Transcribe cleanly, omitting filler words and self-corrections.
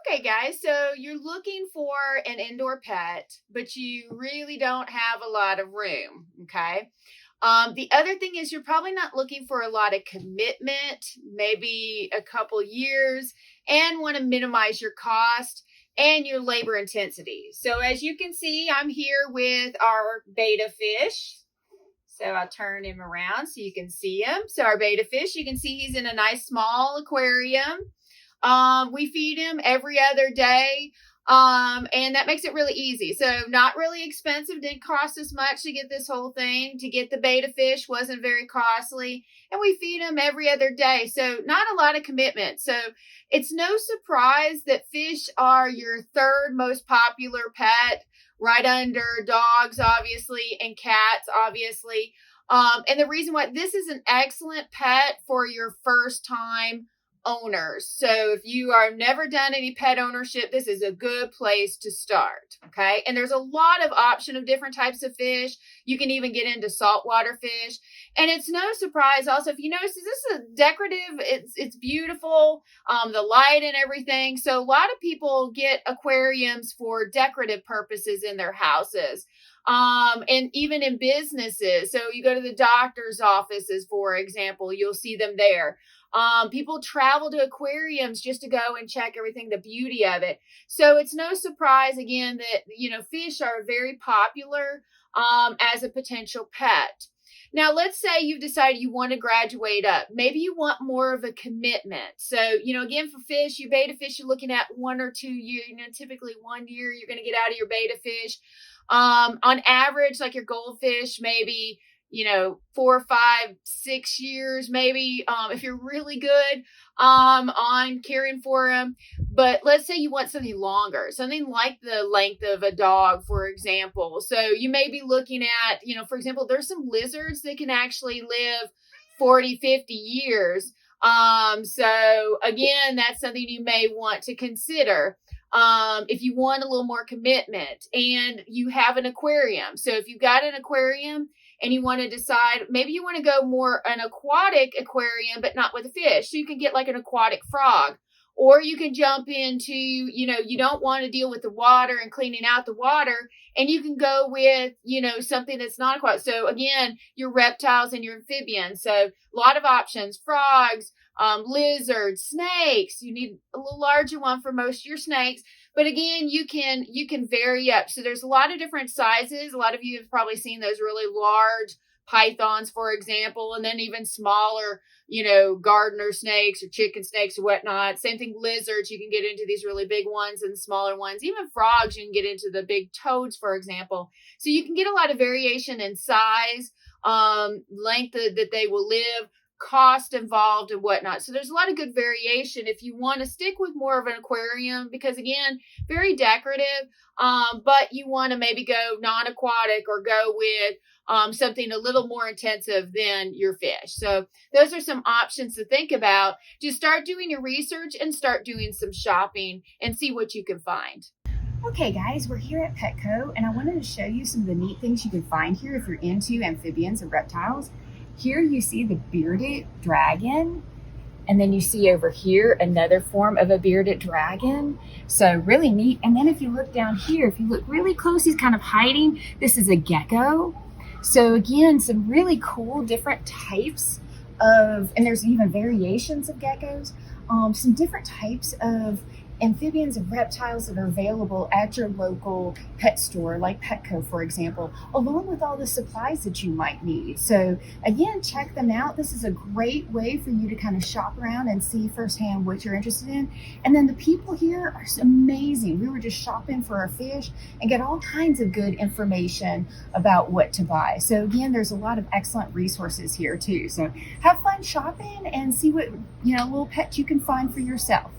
Okay, guys, so you're looking for an indoor pet, but you really don't have a lot of room. Okay. The other thing is you're probably not looking for a lot of commitment, maybe a couple years, and want to minimize your cost and your labor intensity. So, as you can see, I'm here with our beta fish. So I'll turn him around so you can see him. So our beta fish, you can see he's in a nice small aquarium. We feed him every other day. And that makes it really easy. So not really expensive. Didn't cost us much to get this whole thing. To get the beta fish wasn't very costly. And we feed him every other day. So not a lot of commitment. So it's no surprise that fish are your third most popular pet, right under dogs, obviously, and cats, obviously. And the reason why this is an excellent pet for your first time owners. So if you are never done any pet ownership, this is a good place to start. Okay. And there's a lot of option of different types of fish. You can even get into saltwater fish. And it's no surprise also, if you notice, this is a decorative, it's beautiful, the light and everything. So a lot of people get aquariums for decorative purposes in their houses. And even in businesses. So you go to the doctor's offices, for example, you'll see them there. People travel to aquariums just to go and check everything, the beauty of it. So it's no surprise again that, fish are very popular, as a potential pet. Now, let's say you've decided you want to graduate up. Maybe you want more of a commitment. So, again, for fish, your beta fish, you're looking at 1 or 2 years, typically 1 year, you're going to get out of your beta fish. On average, like your goldfish, maybe 4, 5, 6 years, maybe, if you're really good on caring for them. But let's say you want something longer, something like the length of a dog, for example. So you may be looking at, for example, there's some lizards that can actually live 40, 50 years. So again, that's something you may want to consider. If you want a little more commitment and you have an aquarium. So if you've got an aquarium and you want to decide, maybe you want to go more an aquatic aquarium, but not with a fish. So you can get like an aquatic frog, or you can jump into, you don't want to deal with the water and cleaning out the water, and you can go with, something that's not aquatic. So again, your reptiles and your amphibians. So a lot of options, frogs, lizards, snakes. You need a little larger one for most of your snakes. But again, you can vary up. So there's a lot of different sizes. A lot of you have probably seen those really large pythons, for example, and then even smaller, gardener snakes or chicken snakes or whatnot. Same thing, lizards. You can get into these really big ones and smaller ones. Even frogs, you can get into the big toads, for example. So you can get a lot of variation in size, length that they will live, cost involved and whatnot. So there's a lot of good variation if you want to stick with more of an aquarium, because again, very decorative, but you want to maybe go non-aquatic or go with something a little more intensive than your fish. So those are some options to think about. Just start doing your research and start doing some shopping and see what you can find. Okay, guys, we're here at Petco, and I wanted to show you some of the neat things you can find here if you're into amphibians and reptiles. Here you see the bearded dragon, and then you see over here another form of a bearded dragon. So really neat. And then if you look down here, if you look really close, he's kind of hiding. This is a gecko. So again, some really cool different types of, and there's even variations of geckos, some different types of amphibians and reptiles that are available at your local pet store, like Petco, for example, along with all the supplies that you might need. So again, check them out. This is a great way for you to kind of shop around and see firsthand what you're interested in. And then the people here are amazing. We were just shopping for our fish and get all kinds of good information about what to buy. So again, there's a lot of excellent resources here too. So have fun shopping and see what, little pet you can find for yourself.